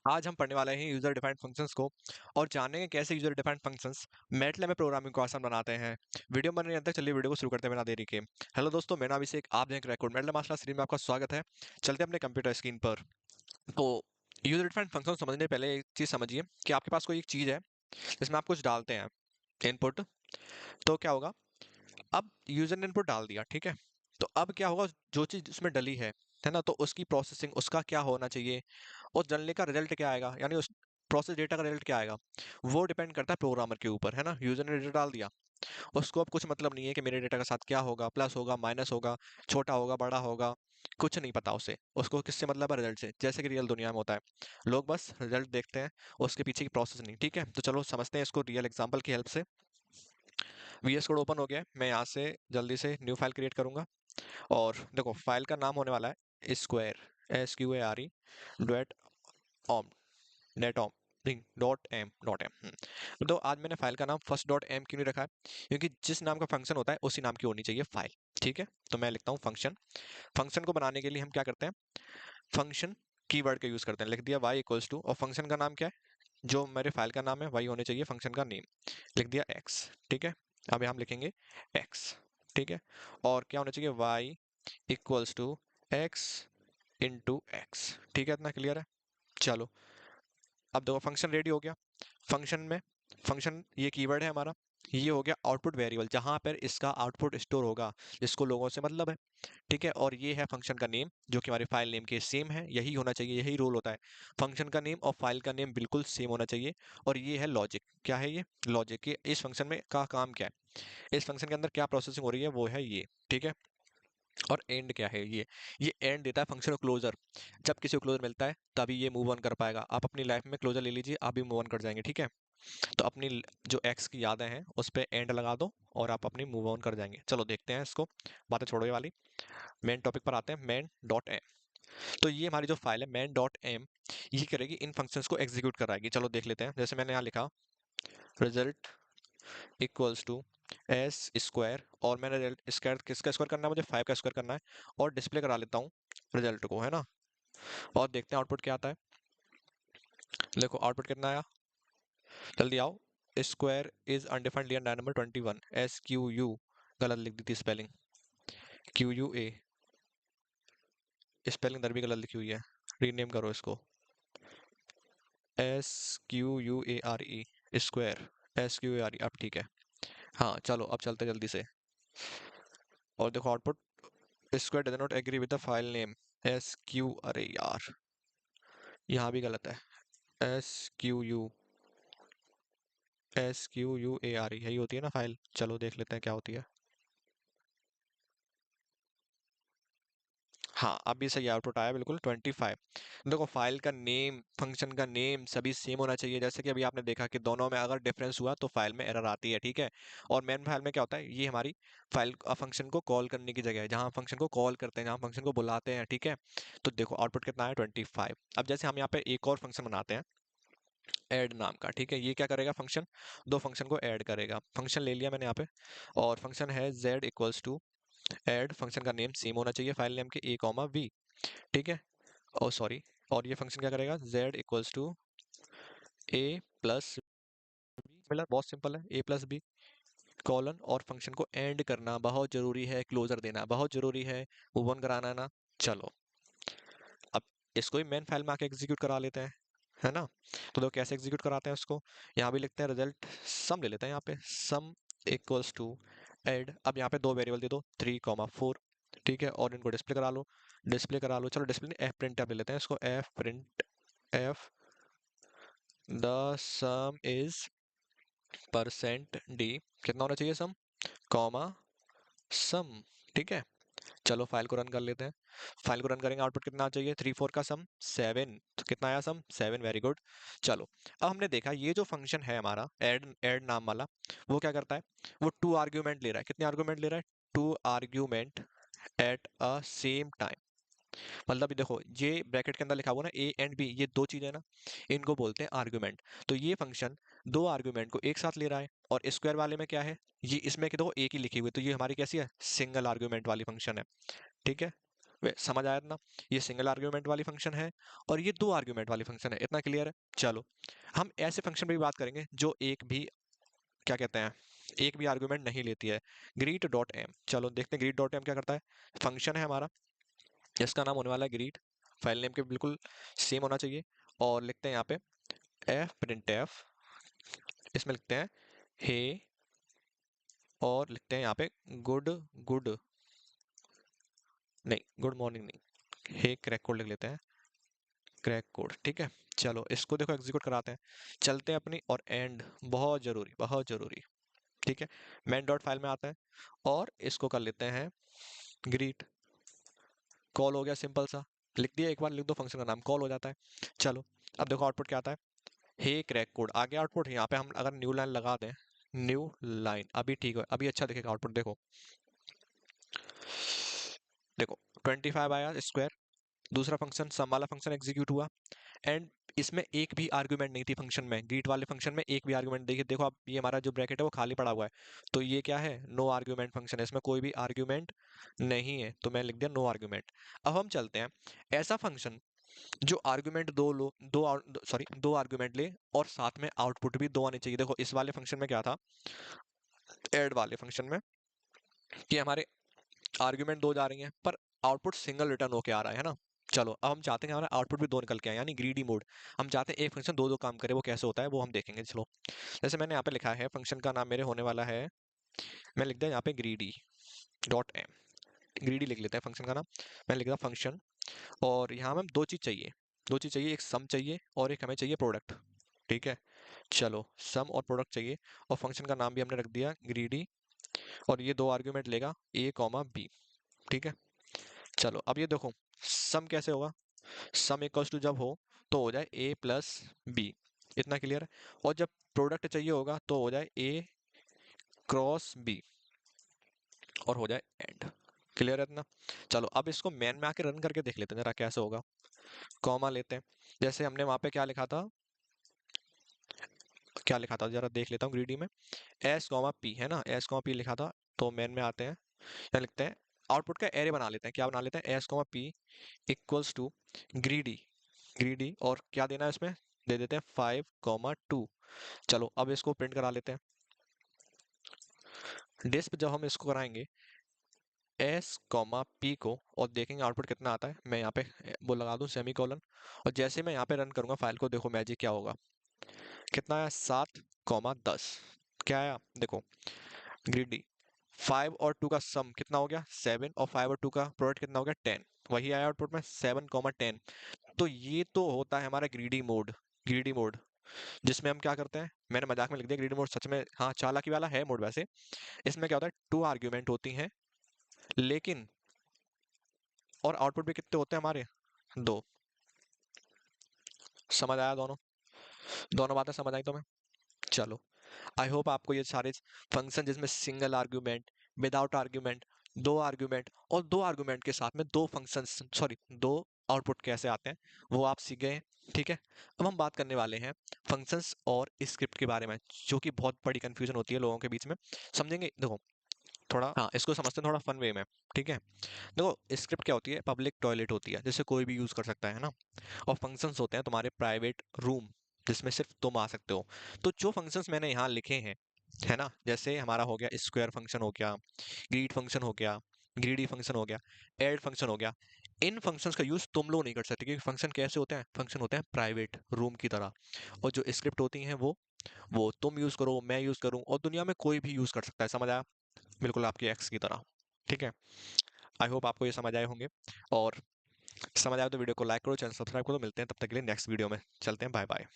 आज हम पढ़ने वाले हैं यूजर डिफाइंड फंक्शंस को और जानेंगे कैसे यूजर डिफाइंड फंक्शंस मैटलैब में प्रोग्रामिंग को आसान बनाते हैं। वीडियो बनने तक चलिए वीडियो को शुरू करते हैं बिना देरी के। हेलो दोस्तों, मेरा नाम अभिषेक, आप देख रहे हैं कोड मैटलैब मास्टर सीरीज में आपका स्वागत है। चलते हैं अपने कंप्यूटर स्क्रीन पर। तो यूजर डिफाइंड फंक्शन समझने पहले एक चीज समझिए कि आपके पास कोई एक चीज है जिसमें आप कुछ डालते हैं इनपुट। तो क्या होगा, अब यूजर ने इनपुट डाल दिया, ठीक है। तो अब क्या होगा, जो चीज उसमें डली है ना, तो उसकी प्रोसेसिंग उसका क्या होना चाहिए और डलने का रिजल्ट क्या आएगा, यानी उस प्रोसेस डेटा का रिजल्ट क्या आएगा, वो डिपेंड करता है प्रोग्रामर के ऊपर, है ना। यूजर ने डेटा डाल दिया, उसको अब कुछ मतलब नहीं है कि मेरे डेटा के साथ क्या होगा, प्लस होगा माइनस होगा, छोटा होगा बड़ा होगा, कुछ नहीं पता उसे। उसको किससे मतलब है, रिजल्ट से, जैसे कि रियल दुनिया में होता है। लोग बस रिजल्ट देखते हैं, उसके पीछे की प्रोसेस नहीं, ठीक है। तो चलो समझते हैं इसको रियल एग्जांपल की हेल्प से। वीएस कोड ओपन हो गया है, मैं यहाँ से जल्दी से न्यू फाइल क्रिएट करूंगा। और देखो, फाइल का नाम होने वाला है square, SQARE dot Om, net Om, नहीं डॉट एम। तो आज मैंने फाइल का नाम फर्स्ट डॉट एम क्यों नहीं रखा है, क्योंकि जिस नाम का फंक्शन होता है उसी नाम की होनी चाहिए फाइल, ठीक है। तो मैं लिखता हूँ फंक्शन। फंक्शन को बनाने के लिए हम क्या करते हैं, फंक्शन कीवर्ड का यूज करते हैं। लिख दिया y इक्वल्स टू, और फंक्शन का नाम क्या है, जो मेरे फाइल का नाम है वही होने चाहिए फंक्शन का नेम। लिख दिया x, ठीक है। अब हम लिखेंगे x, ठीक है। और क्या होना चाहिए, y equals to x into x, ठीक है। इतना क्लियर है। चलो, अब देखो फंक्शन रेडी हो गया। फंक्शन में, फंक्शन ये कीवर्ड है हमारा, ये हो गया आउटपुट वेरिएबल जहां पर इसका आउटपुट स्टोर होगा, जिसको लोगों से मतलब है, ठीक है। और ये है फंक्शन का नेम, जो कि हमारी फाइल नेम के सेम है, यही होना चाहिए, यही रोल होता है। फंक्शन का नेम और फाइल का नेम बिल्कुल सेम होना चाहिए। और ये है लॉजिक, क्या है ये लॉजिक, कि इस फंक्शन में का काम क्या है, इस फंक्शन के अंदर क्या प्रोसेसिंग हो रही है, वो है ये, ठीक है। और एंड क्या है, ये एंड देता है फंक्शन को क्लोजर। जब किसी को क्लोजर मिलता है तभी ये मूव ऑन कर पाएगा। आप अपनी लाइफ में क्लोजर ले लीजिए, आप भी मूव ऑन कर जाएंगे, ठीक है। तो अपनी जो एक्स की यादें हैं उस पे एंड लगा दो और आप अपनी मूव ऑन कर जाएंगे। चलो देखते हैं इसको, बातें छोड़ो ये वाली, मेन टॉपिक पर आते हैं, मेन डॉट एम। तो ये हमारी जो फाइल है मेन डॉट एम, ये करेगी इन फंक्शंस को एग्जीक्यूट कराएगी। चलो देख लेते हैं, जैसे मैंने यहाँ लिखा result equals to S square, और मैंने रिजल्ट स्क्वायर किसका स्क्वायर करना है, मुझे 5 का स्क्वायर करना है, और डिस्प्ले करा लेता हूँ रिजल्ट को, है ना। और देखते हैं आउटपुट क्या आता है। देखो आउटपुट कितना आया, जल्दी आओ। Square is undefined लियर number 21, SQU, गलत लिख दी थी स्पेलिंग, QUA, स्पेलिंग दर भी गलत लिखी हुई है, रीनेम करो इसको, SQUARE, स्क्वायर, SQARE, अब ठीक है। हाँ चलो, अब चलते जल्दी से। और देखो output, square does not agree with the file name, SQ, अरे यार यहाँ भी गलत है, SQUARE, यही होती है ना फाइल। चलो देख लेते हैं क्या होती है। हाँ अभी सही आउटपुट आया, बिल्कुल 25। देखो फाइल का नेम, फंक्शन का नेम सभी सेम होना चाहिए। जैसे कि अभी आपने देखा कि दोनों में अगर डिफरेंस हुआ तो फाइल में एरर आती है, ठीक है। और मेन फाइल में क्या होता है, ये हमारी फाइल फंक्शन को कॉल करने की जगह है, जहाँ फंक्शन को कॉल करते हैं, जहाँ फंक्शन को बुलाते हैं, ठीक है। तो देखो आउटपुट कितना है, 25। अब जैसे हम यहाँ पे एक और फंक्शन बनाते हैं ऐड नाम का, ठीक है। ये क्या करेगा, फंक्शन दो फंक्शन को ऐड करेगा। फंक्शन ले लिया मैंने यहाँ पे, और फंक्शन है z equals to add, function का नेम सेम होना चाहिए फाइल नेम के, A, V, ठीक है। ओ सॉरी, और ये फंक्शन क्या करेगा, z equals to A plus B, मिला, बहुत सिंपल है, A+B कॉलन, और फंक्शन को एंड करना बहुत जरूरी है, क्लोजर देना बहुत जरूरी है, मूव ऑन कराना ना। चलो, अब इसको ही मेन फाइल में आके एग्जीक्यूट करा लेते हैं, है ना। तो देखो कैसे एग्जीक्यूट कराते हैं उसको, यहाँ भी लिखते हैं रिजल्ट सम ले लेते हैं, यहाँ पे सम इक्वल्स टू ऐड। अब यहाँ पे दो वेरिएबल दे दो 3, 4, ठीक है, और इनको डिस्प्ले करा लो, डिस्प्ले करा लो। चलो डिस्प्ले एफ प्रिंट ले लेते हैं इसको, F print F the some is percent D, कितना होना चाहिए सम, कॉमा सम, ठीक है। चलो फाइल को रन कर लेते हैं। फाइल को रन करेंगे, आउटपुट कितना चाहिए, 3, 4 का सम 7, तो कितना आया सम 7, वेरी गुड। चलो, अब हमने देखा ये जो फंक्शन है हमारा ऐड ऐड नाम वाला, वो क्या करता है, वो 2 आर्ग्यूमेंट ले रहा है। कितने आर्ग्यूमेंट ले रहा है, 2 argument at a same time. मतलब ये देखो, ये ब्रैकेट के अंदर लिखा हुआ ना ए एंड बी, ये दो चीजें ना, इनको बोलते हैं आर्ग्यूमेंट। तो ये फंक्शन दो आर्ग्यूमेंट को एक साथ ले रहा है, और स्क्वायर वाले में क्या है, ये इसमें कि देखो एक ही लिखी हुई है, तो ये हमारी कैसी है, सिंगल आर्ग्यूमेंट वाली फंक्शन है, ठीक है। समझ आया ना? ये सिंगल आर्ग्यूमेंट वाली फंक्शन है और ये 2 आर्ग्यूमेंट वाली फंक्शन है। इतना क्लियर है? चलो, हम ऐसे फंक्शन पे भी बात करेंगे जो एक भी क्या कहते हैं, एक भी आर्ग्यूमेंट नहीं लेती है। ग्रीट डॉट एम, चलो देखते हैं ग्रीट डॉट एम क्या करता है। फंक्शन है हमारा जिसका नाम होने वाला है ग्रीट, फाइल नेम के बिल्कुल सेम होना चाहिए। और लिखते हैं यहाँ पे एफ प्रिंट एफ, इसमें लिखते हैं हे, और लिखते हैं यहाँ पे गुड गुड नहीं, गुड मॉर्निंग नहीं, हे क्रैक कोड लिख लेते हैं, क्रैक कोड। ठीक है, चलो इसको देखो एग्जीक्यूट कराते हैं, चलते हैं अपनी। और एंड, बहुत जरूरी बहुत जरूरी। ठीक है, मैन डॉट फाइल में आते हैं और इसको कर लेते हैं ग्रीट। कॉल हो गया सिंपल सा, लिख दिया, एक बार लिख दो फंक्शन का नाम, कॉल हो जाता है। चलो अब देखो आउटपुट क्या आता है, हे क्रैक कोड आ गया आउटपुट। यहाँ पे हम अगर न्यू लाइन लगा दें, न्यू लाइन, अभी ठीक है, अभी अच्छा दिखेगा आउटपुट। देखो देखो 25 आया स्क्वायर, दूसरा फंक्शन सम वाला फंक्शन एग्जीक्यूट हुआ। एंड इसमें एक भी आर्गुमेंट नहीं थी फंक्शन में, ग्रीट वाले फंक्शन में एक भी आर्गुमेंट, देखिए देखो अब ये हमारा जो ब्रैकेट है वो खाली पड़ा हुआ है, तो ये क्या है, नो आर्गुमेंट फंक्शन है, इसमें कोई भी आर्गुमेंट नहीं है, तो मैं लिख दिया नो आर्गुमेंट। अब हम चलते हैं ऐसा फंक्शन जो आर्गुमेंट दो लो, सॉरी दो आर्गुमेंट ले और साथ में आउटपुट भी दो आने चाहिए। देखो इस वाले फंक्शन में क्या था, ऐड वाले फंक्शन में, कि हमारे आर्गुमेंट दो जा रही हैं पर आउटपुट सिंगल रिटर्न होके आ रहा है ना। चलो अब हम चाहते हैं हमारा आउटपुट भी दो निकल के आए, यानी ग्रीडी मोड। हम चाहते हैं एक फंक्शन दो दो काम करे, वो कैसे होता है वो हम देखेंगे। चलो जैसे मैंने यहाँ पे लिखा है, फंक्शन का नाम मेरे होने वाला है, मैं लिख दिया यहाँ पे ग्रीडी डॉट एम, ग्रीडी लिख लेते हैं फंक्शन का नाम। मैं लिख दिया फंक्शन, और यहाँ हमें दो चीज चाहिए, दो चीज चाहिए, एक सम चाहिए और एक हमें चाहिए प्रोडक्ट। ठीक है, चलो सम और प्रोडक्ट चाहिए, और फंक्शन का नाम भी हमने रख दिया ग्रीडी, और ये दो आर्ग्यूमेंट लेगा ए कॉमा बी। ठीक है, चलो अब ये देखो सम कैसे होगा, सम इक्वल्स टू जब हो तो हो जाए ए प्लस बी, इतना क्लियर है। और जब प्रोडक्ट चाहिए होगा तो हो जाए ए क्रॉस बी, और हो जाए एंड। क्लियर है इतना? चलो अब इसको मैन में आके रन करके देख लेते हैं जरा कैसे होगा। कॉमा लेते हैं, जैसे हमने वहां पे क्या लिखा था, क्या लिखा था जरा देख लेता हूँ ग्रीडी में, एस कॉमा पी है ना, एस कॉमा पी लिखा था। तो मैन में आते हैं, क्या लिखते हैं, आउटपुट का एरे बना लेते हैं, क्या बना लेते हैं, S comma P equals to greedy, greedy और क्या देना है इसमें, दे देते हैं 5,2। चलो अब इसको प्रिंट करा लेते हैं डिस्प, जब हम इसको कराएंगे एस कॉमा पी को, और देखेंगे आउटपुट कितना आता है। मैं यहाँ पे वो लगा दूं सेमी कॉलन, और जैसे मैं यहाँ पे रन करूंगा फाइल को, देखो मैजिक क्या होगा, कितना आया 7,10। क्या आया देखो, ग्रीडी 5 और 2 का सम कितना हो गया 7, और 5 और 2 का प्रोडक्ट कितना हो गया 10, वही आया आउटपुट में 7,10। तो ये तो होता है हमारा ग्रीडी मोड, ग्रीडी मोड जिसमें हम क्या करते हैं, मैंने मजाक में लिख दिया ग्रीडी मोड, सच में हाँ चालाकी वाला है मोड वैसे। इसमें क्या होता है, 2 आर्ग्यूमेंट होती हैं लेकिन, और आउटपुट भी कितने होते हैं हमारे, दो। समझ आया दोनों, दोनों बातें समझ आई तुम्हें? चलो आई होप आपको ये सारे फंक्शन जिसमें सिंगल आर्ग्यूमेंट, विदाउट आर्ग्यूमेंट, दो आर्ग्यूमेंट और दो आर्ग्यूमेंट के साथ में दो फंक्शंस, सॉरी दो आउटपुट कैसे आते हैं वो आप सीख गए। ठीक है, अब हम बात करने वाले हैं फंक्शंस और स्क्रिप्ट के बारे में, जो कि बहुत बड़ी कंफ्यूजन होती है लोगों के बीच में। समझेंगे, देखो थोड़ा हाँ इसको समझते हैं थोड़ा फन वे में। ठीक है, देखो स्क्रिप्ट क्या होती है, पब्लिक टॉयलेट होती है जिसे कोई भी यूज कर सकता है ना, और फंक्शंस होते हैं तुम्हारे प्राइवेट रूम जिसमें सिर्फ तुम आ सकते हो। तो जो फंक्शंस मैंने यहाँ लिखे हैं, है ना, जैसे हमारा हो गया स्क्वायर फंक्शन हो गया, ग्रीड फंक्शन हो गया, ग्रीडी फंक्शन हो गया, ऐड फंक्शन हो गया, इन फंक्शंस का यूज तुम लोग नहीं कर सकते, क्योंकि फंक्शन कैसे होते हैं, फंक्शन होते हैं प्राइवेट रूम की तरह। और जो स्क्रिप्ट होती हैं वो तुम यूज करो, मैं यूज करूँ, और दुनिया में कोई भी यूज कर सकता है। समझ आया? बिल्कुल आपकी एक्स की तरह। ठीक है, आई होप आपको ये समझ आए होंगे, और समझ आए तो वीडियो को लाइक करो, चैनल सब्सक्राइब करो। मिलते हैं तब तक के लिए नेक्स्ट वीडियो में, चलते हैं, बाय बाय।